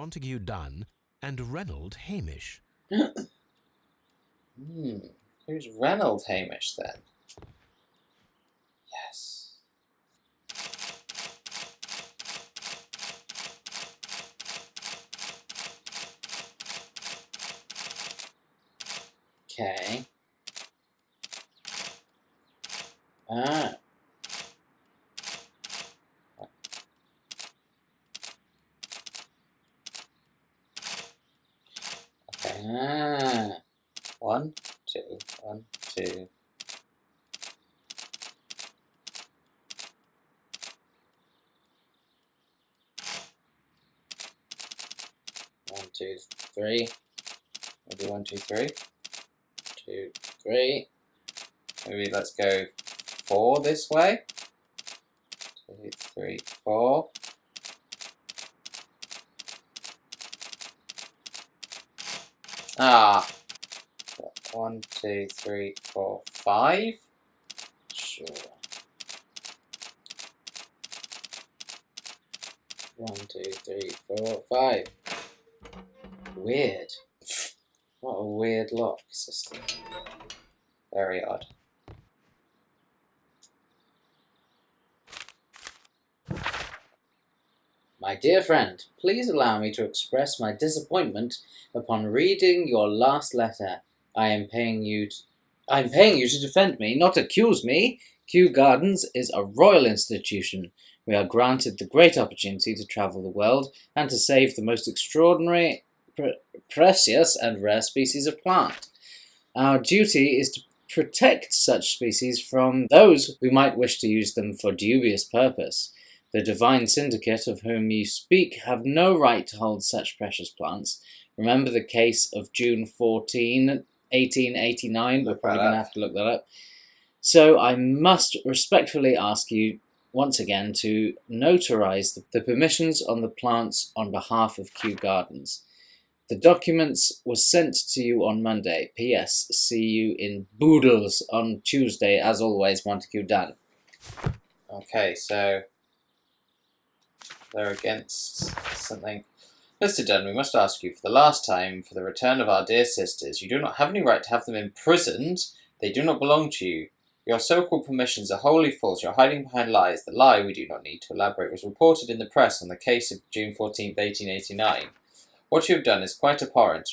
Montague Dunn and Reynold Hamish. Who's Reynold Hamish then? Yes. Okay. Ah. Okay. Ah. 1, 2, 1, 2. 1, 2, 3. Maybe 1, 2, 3. 2, 3. Maybe let's go 4 this way. 2, 3, 4. Ah. 1, 2, 3, 4, 5. Sure. 1, 2, 3, 4, 5. Weird. What a weird lock system. Very odd. My dear friend, please allow me to express my disappointment upon reading your last letter. I am paying you to defend me, not accuse me. Kew Gardens is a royal institution. We are granted the great opportunity to travel the world and to save the most extraordinary, precious and rare species of plant. Our duty is to protect such species from those who might wish to use them for dubious purpose. The divine syndicate of whom you speak have no right to hold such precious plants. Remember the case of June 14, 1889? We're probably going to have to look that up. So I must respectfully ask you once again to notarize the permissions on the plants on behalf of Kew Gardens. The documents were sent to you on Monday. P.S. See you in Boodles on Tuesday, as always, Montague Dunn. Okay, so they're against something. Mr. Dunn, we must ask you for the last time for the return of our dear sisters. You do not have any right to have them imprisoned. They do not belong to you. Your so-called permissions are wholly false. You're hiding behind lies. The lie, we do not need to elaborate, was reported in the press on the case of June 14, 1889. What you have done is quite abhorrent.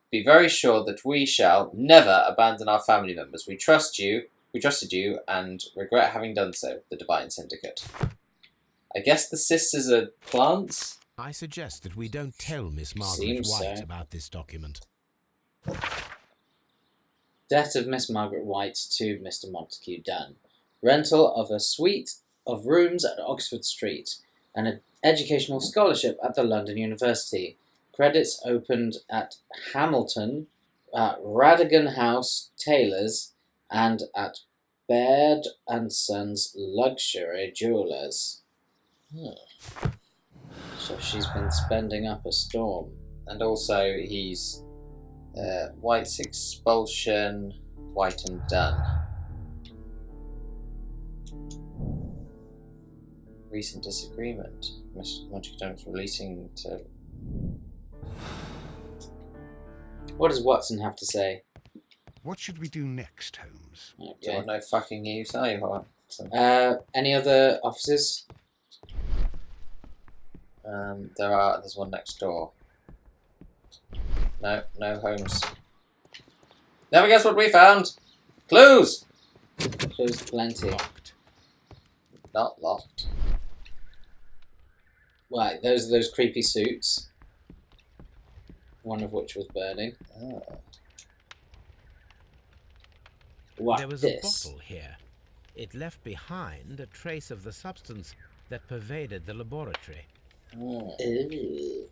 Be very sure that we shall never abandon our family members. We trusted you, and regret having done so. The Divine Syndicate. I guess the sisters are plants? I suggest that we don't tell Miss Margaret White about this document. Debt of Miss Margaret White to Mr. Montague Dunn. Rental of a suite of rooms at Oxford Street. An educational scholarship at the London University. Credits opened at Hamilton, at Radigan House Tailors, and at Baird and Sons Luxury Jewellers. So she's been spending up a storm. And also he's White's expulsion, White and Dunn. Recent disagreement. Mr. Montague Dunn was releasing to... What does Watson have to say? What should we do next, Holmes? Okay. You're no fucking use, are you, Watson? Any other officers? There's one next door. No Holmes. Never guess what we found! Clues! Clues plenty. Locked. Not locked. Right, those are those creepy suits. One of which was burning. Oh. What There was this? a bottle here. It left behind a trace of the substance that pervaded the laboratory. Oh. Ew.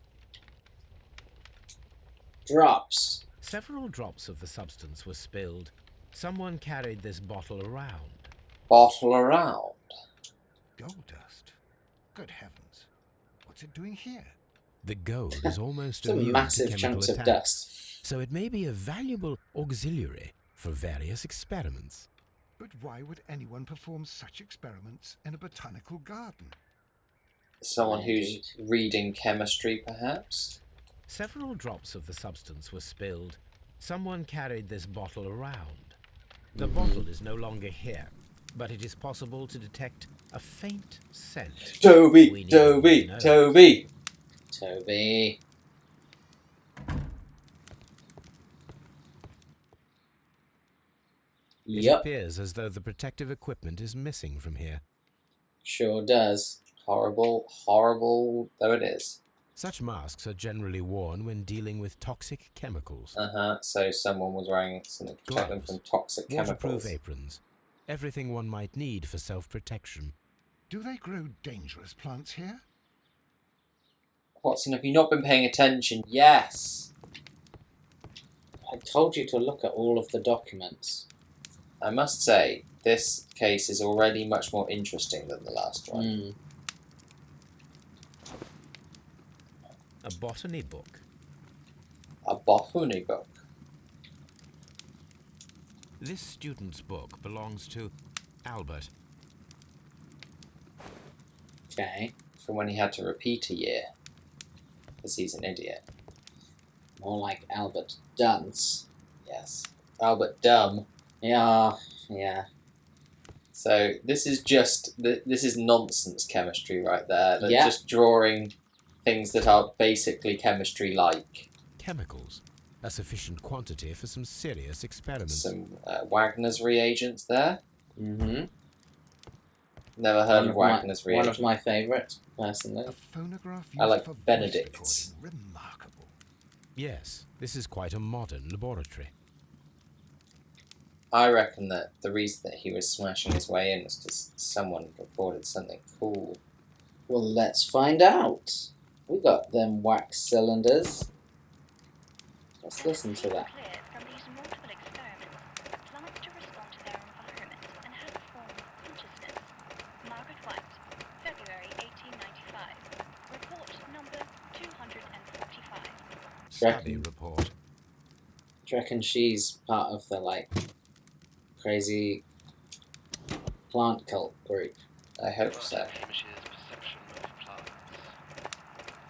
Drops. Several drops of the substance were spilled. Someone carried this bottle around. Bottle around. Gold dust. Good heavens. What's it doing here? The gold is almost Some immune massive to chemical chunks of attacks, dust. so it may be a valuable auxiliary for various experiments. But why would anyone perform such experiments in a botanical garden? Someone who's reading chemistry, perhaps? Several drops of the substance were spilled. Someone carried this bottle around. The bottle is no longer here, but it is possible to detect a faint scent. We Toby! need Toby! to know. Toby! Toby. It Yep, appears as though the protective equipment is missing from here. sure does. Horrible, horrible though it is. Such masks are generally worn when dealing with toxic chemicals. So someone was wearing something to protect them from toxic Waterproof chemicals. aprons. Everything one might need for self-protection. Do they grow dangerous plants here? Watson, have you not been paying attention? Yes! I told you to look at all of the documents. I must say, this case is already much more interesting than the last one. A botany book. A botany book. This student's book belongs to Albert. Okay. From when he had to repeat a year. Because he's an idiot. More like Albert Dunce. Yes. Albert Dumb. Yeah. So this is just this is nonsense chemistry right there. They're Yeah. just drawing things that are basically chemistry-like. Chemicals. A sufficient quantity for some serious experiments. Some Wagner's reagents there. Mm-hmm. Never heard of Wagner's One reagents. of my favourites, personally. A phonograph I used like for voice Benedict's. recording. Remarkable. Yes, this is quite a modern laboratory. I reckon that the reason that he was smashing his way in was because someone reported something cool. Well, let's find out. We got them wax cylinders. Let's listen to that. Clear from these multiple experiments, plants to respond to their environment and have a form of consciousness. Margaret White, February 1895. Report number 245. Study report. Do you reckon she's part of the, crazy plant cult group? I hope so. Hamish's perception of plants.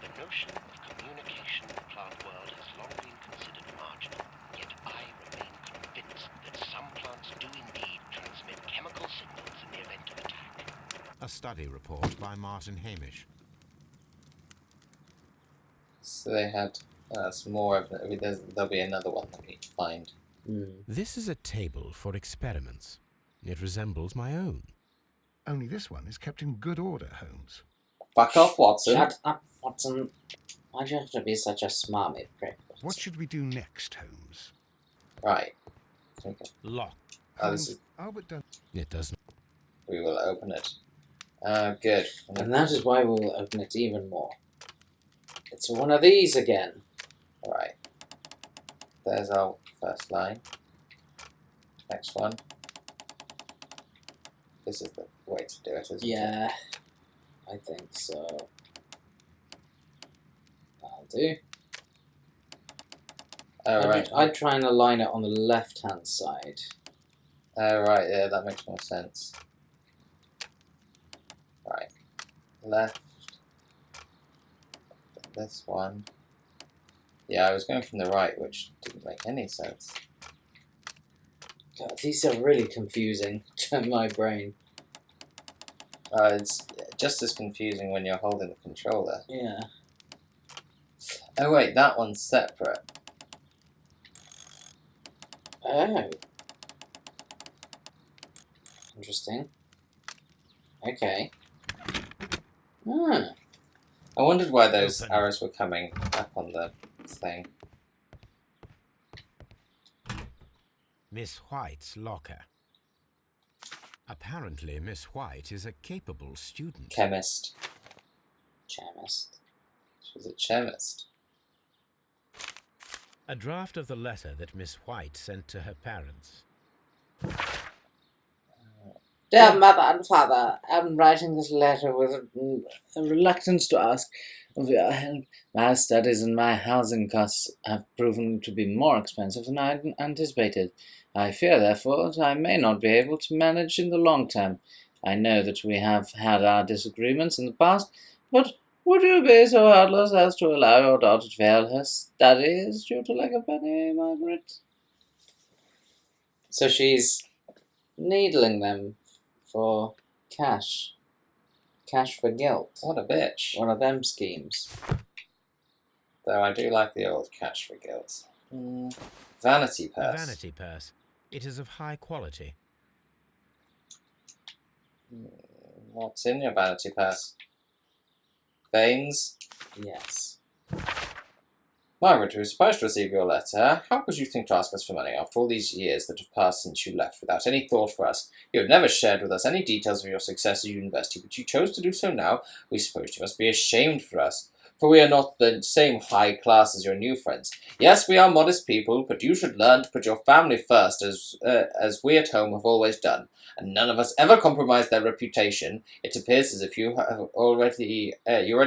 The notion of communication in the plant world has long been considered marginal, yet I remain convinced that some plants do indeed transmit chemical signals in the event of attack. A study report by Martin Hamish. So they had some more of it. There'll be another one that we need to find. This is a table for experiments. It resembles my own. Only this one is kept in good order, Holmes. Fuck off, Watson. Shut up, Watson. Why'd you have to be such a smarmy prick? What should we do next, Holmes? Right. Okay. Lock. Oh, this is. Albert Dunn. It does not. We will open it. Good. And that is why we will open it even more. It's one of these again. Right. There's our first line. Next one. This is the way to do it, isn't it? Yeah, I think so. That'll do. Right. I'd try and align it on the left-hand side. Right, yeah, that makes more sense. Right. Left. This one. Yeah, I was going from the right, which didn't make any sense. God, these are really confusing to my brain. It's just as confusing when you're holding the controller. Yeah. Oh wait, that one's separate. Oh. Interesting. Okay. Ah. I wondered why those Open. arrows were coming up on the thing. Miss White's locker. Apparently, Miss White is a capable student. Chemist. Chemist. She's a chemist. A draft of the letter that Miss White sent to her parents. Dear mother and father, I'm writing this letter with a reluctance to ask of your help. My studies and my housing costs have proven to be more expensive than I anticipated. I fear, therefore, that I may not be able to manage in the long term. I know that we have had our disagreements in the past, but Would you be so heartless as to allow your daughter to fail her studies due to lack of money, Margaret? So she's needling them for cash. Cash for guilt. What a bitch. One of them schemes. Though I do like the old cash for guilt. Vanity A purse. vanity purse. It is of high quality. What's in your vanity purse? Veins? Yes. Margaret, we were surprised to receive your letter. How could you think to ask us for money after all these years that have passed since you left without any thought for us? You have never shared with us any details of your success at university, but you chose to do so now. We suppose you must be ashamed for us, for we are not the same high class as your new friends. Yes, we are modest people, but you should learn to put your family first, as we at home have always done, and none of us ever compromise their reputation. It appears as if you already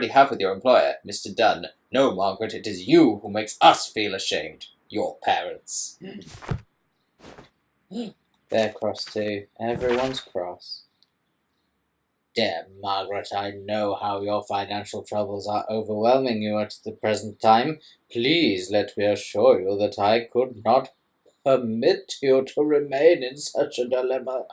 have with your employer, Mr. Dunn. No, Margaret, it is you who makes us feel ashamed. Your parents. They're cross too. Everyone's cross. Dear Margaret, I know how your financial troubles are overwhelming you at the present time. Please let me assure you that I could not permit you to remain in such a dilemma.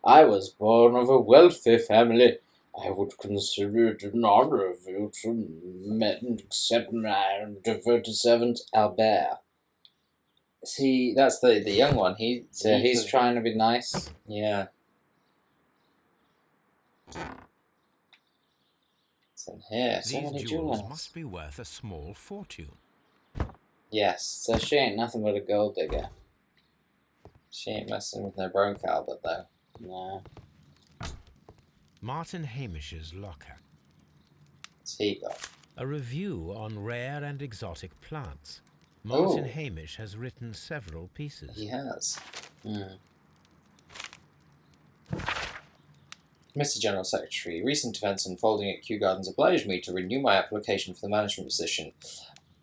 I was born of a wealthy family. I would consider it an honor of you to accept my devoted servant, Albert. See, that's the young one. He's trying to be nice. Yeah. It's in here. So These many jewels jewels. must be worth a small fortune. Yes. So she ain't nothing but a gold digger. She ain't messing with no broke Albert, though. No. Martin Hamish's locker. What's he got? A review on rare and exotic plants. Martin Oh. Hamish has written several pieces. He has. Hmm. Mr. General Secretary, recent events unfolding at Kew Gardens obliged me to renew my application for the management position.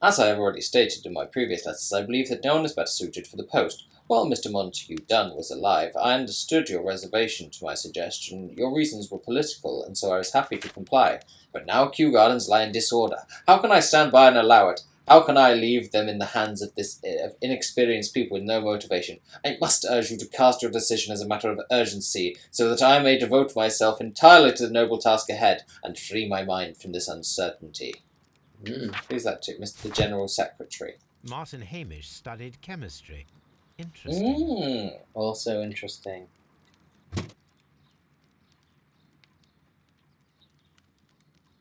As I have already stated in my previous letters, I believe that no one is better suited for the post. While Mr. Montague Dunn was alive, I understood your reservation to my suggestion. Your reasons were political, and so I was happy to comply. But now Kew Gardens lie in disorder. How can I stand by and allow it? How can I leave them in the hands of inexperienced people with no motivation? I must urge you to cast your decision as a matter of urgency, so that I may devote myself entirely to the noble task ahead, and free my mind from this uncertainty. Who's that to? Mr. General Secretary. Martin Hamish studied chemistry. Interesting. Also interesting.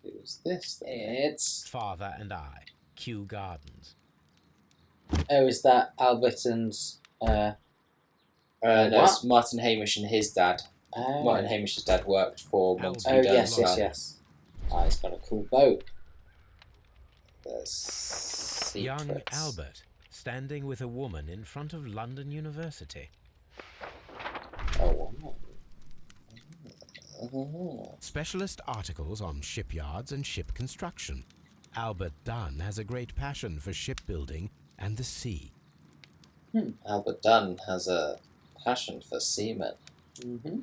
Who's this then? It's... Father and I. Kew Gardens. Oh, is that Albert and... No, it's what? Martin Hamish and his dad. Oh. Martin Hamish's dad worked for Albert. Montague Oh, Dunn. yes, yes, yes. Oh, he's got a cool boat. There's Young secrets. Albert, standing with a woman in front of London University. Oh, wow. Specialist articles on shipyards and ship construction. Albert Dunn has a great passion for shipbuilding and the sea. Albert Dunn has a passion for seamen. Mm-hmm.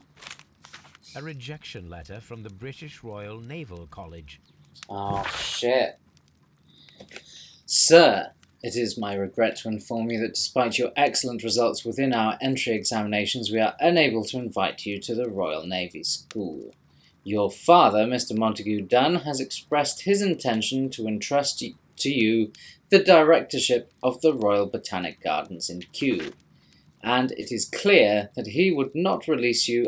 A rejection letter from the British Royal Naval College. Oh, shit. Sir, it is my regret to inform you that despite your excellent results within our entry examinations, we are unable to invite you to the Royal Navy School. Your father, Mr. Montague Dunn, has expressed his intention to entrust to you the directorship of the Royal Botanic Gardens in Kew, and it is clear that he would not release you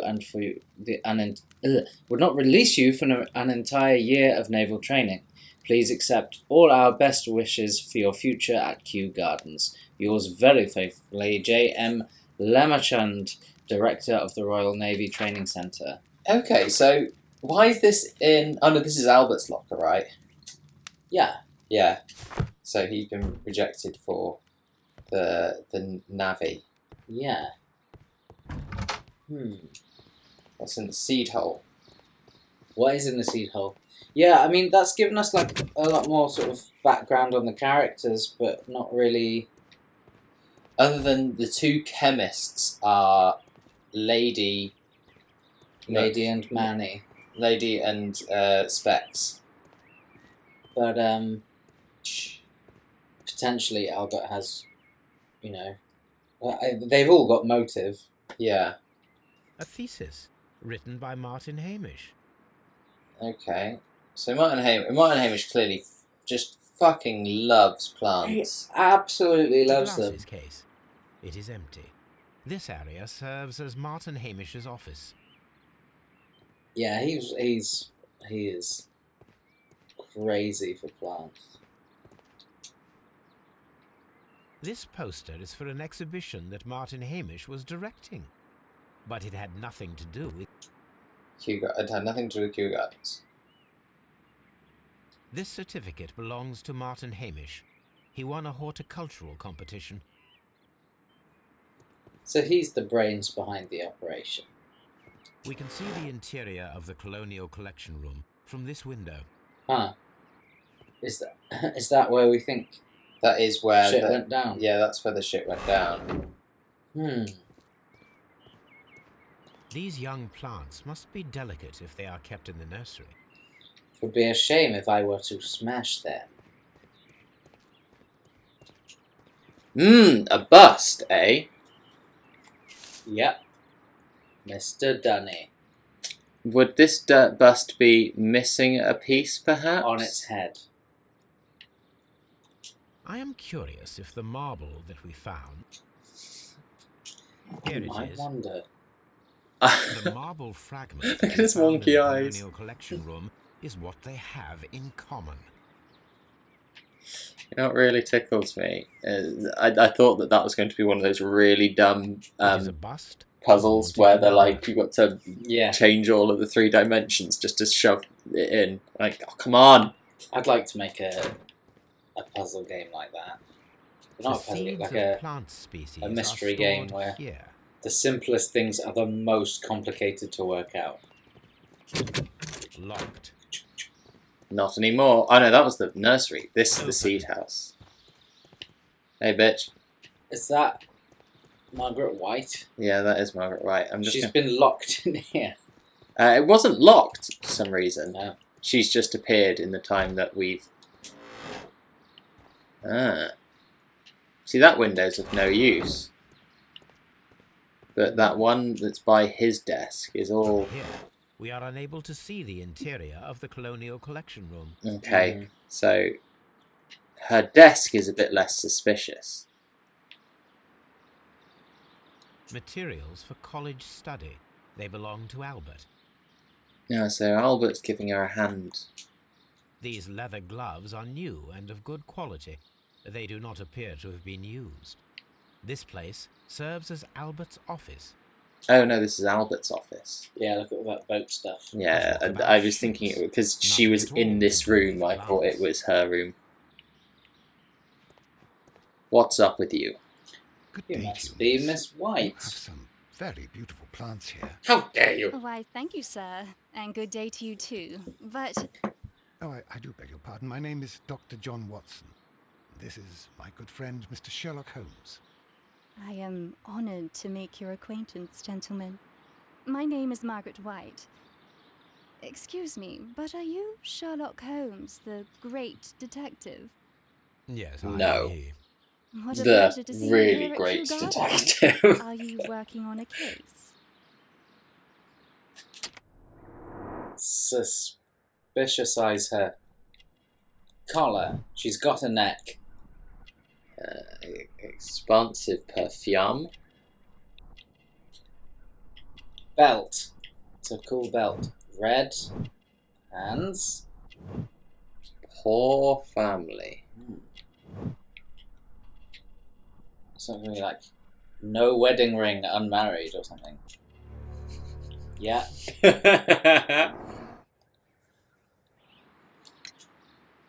for an entire year of naval training. Please accept all our best wishes for your future at Kew Gardens. Yours very faithfully, J.M. Lamachand, Director of the Royal Navy Training Centre. Okay, so why is this in... Oh no, this is Albert's locker, right? Yeah. Yeah. So he's been rejected for the Navy. Yeah. What's in the seed hole? What is in the seed hole? Yeah, I mean, that's given us like a lot more sort of background on the characters, but not really... Other than the two chemists are Lady Lady and Manny. Lady and Specs. But potentially Albert has, you know, they've all got motive. Yeah. A thesis written by Martin Hamish. Okay. So Martin Hamish clearly just fucking loves He plants. absolutely The loves them. glasses case. It is empty. This area serves as Martin Hamish's office. Yeah, he is crazy for plants. This poster is for an exhibition that Martin Hamish was directing. But it had nothing to do with... It had nothing to do with Kew Gardens. This certificate belongs to Martin Hamish. He won a horticultural competition. So he's the brains behind the operation. We can see the interior of the Colonial Collection Room from this window. Huh. Is that where we think That is where shit went down? Yeah, that's where the shit went down. These young plants must be delicate if they are kept in the nursery. It would be a shame if I were to smash them. A bust, eh? Yep. Mr. Dunny. Would this bust be missing a piece, perhaps? On its head. I am curious if the marble that we found... Here I it is. wonder. The marble fragment Look at his found in wonky the eyes. Colonial Collection Room is what they have in common. You know what really tickles me? I thought that was going to be one of those really dumb It is a bust. puzzles where they're like, you've got to Yeah. change all of the 3 dimensions just to shove it in. Like, oh, come on! I'd like to make a puzzle game like that. Not a The puzzle game, seeds like of a plant species a mystery are stored game where- here. the simplest things are the most complicated to work out. Locked. Not anymore. Oh no, that was the nursery. This is the Open. seed house. Hey, bitch. Is that Margaret White? Yeah, that is Margaret White. I'm just. She's been locked in here. It wasn't locked for some reason. No. She's just appeared in the time that we've. See, that window's of no use. But that one that's by his desk is all... Here, we are unable to see the interior of the Colonial Collection Room. Okay, so her desk is a bit less suspicious. Materials for college study. They belong to Albert. Yeah, so Albert's giving her a hand. These leather gloves are new and of good quality. They do not appear to have been used. This place serves as Albert's office. Oh no, this is Albert's office. Yeah, look at all that boat stuff. Yeah, What about I was thinking shoes? it because she Nothing was at all in this to do with room. I thought gloves. it was her room. What's up with you? Good You day must to you, be miss. Miss You White. have some very beautiful plants here. How dare you! Why, thank you, sir. And good day to you, too. But Oh, I do beg your pardon. My name is Dr. John Watson. This is my good friend, Mr. Sherlock Holmes. I am honored to make your acquaintance, gentlemen. My name is Margaret White. Excuse me, but are you Sherlock Holmes, the great detective? Yes, No. I he. What a The pleasure to see you really here at great Kew Gardens. detective. Are you working on a case? Suspicious eyes her. Collar. She's got a neck. Expansive perfume. Belt. It's a cool belt. Red. Hands. Poor family. Something like no wedding ring, unmarried or something. Yeah.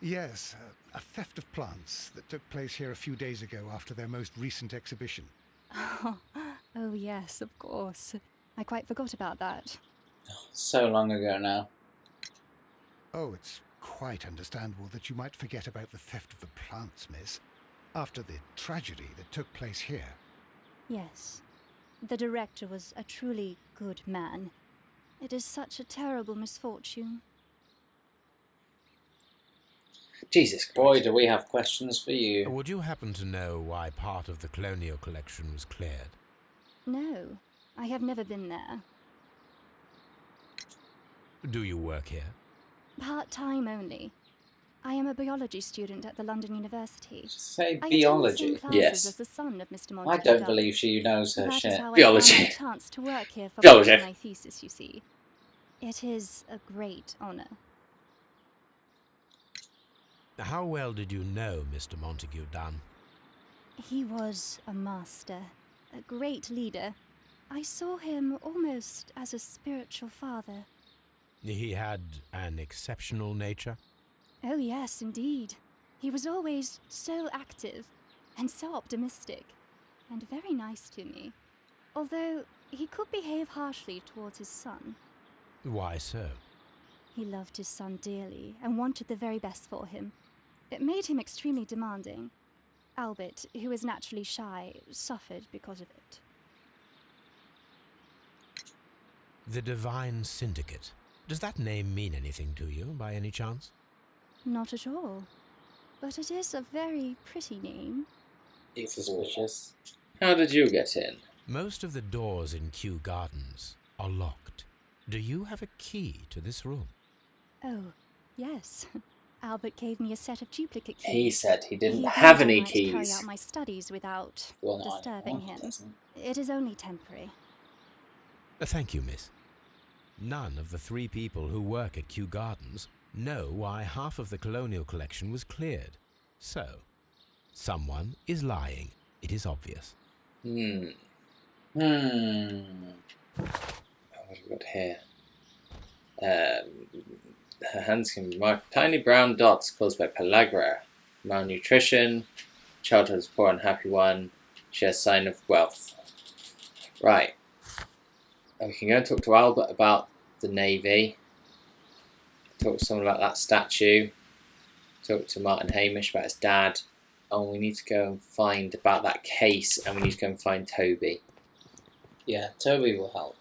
Yes, a theft of plants that took place here a few days ago after their most recent exhibition. Oh, yes, of course. I quite forgot about that. So long ago now. Oh, it's quite understandable that you might forget about the theft of the plants, miss, after the tragedy that took place here. Yes. The director was a truly good man. It is such a terrible misfortune. Jesus, boy, do we have questions for you. Would you happen to know why part of the colonial collection was cleared? No, I have never been there. Do you work here? Part-time only. I am a biology student at the London University. Say I attend the same biology. classes Yes. as the son of Mr. I Montague don't Duff. believe she knows her That shit. is how I found Biology. my chance to work here for Biology. my thesis, you see. It is a great honor. How well did you know Mr. Montague Dunn? He was a master, a great leader. I saw him almost as a spiritual father. He had an exceptional nature? Oh yes, indeed. He was always so active and so optimistic, and very nice to me. Although he could behave harshly towards his son. Why so? He loved his son dearly and wanted the very best for him. It made him extremely demanding. Albert, who is naturally shy, suffered because of it. The Divine Syndicate. Does that name mean anything to you, by any chance? Not at all. But it is a very pretty name. It's suspicious. How did you get in? Most of the doors in Kew Gardens are locked. Do you have a key to this room? Oh, yes. Albert gave me a set of duplicate keys. He said he didn't He have agreed I any might carry keys. out my studies without Well, no, I disturbing know, him. doesn't. It is only temporary. Thank you, miss. None of the 3 people who work at Kew Gardens know why half of the colonial collection was cleared. So, someone is lying. It is obvious. What have we got here? Her hands can be marked tiny brown dots caused by pellagra, malnutrition, childhood was poor and happy one, she has sign of wealth. Right. And we can go and talk to Albert about the Navy, talk to someone about that statue, talk to Martin Hamish about his dad, and we need to go and find about that case, and we need to go and find Toby. Yeah, Toby will help.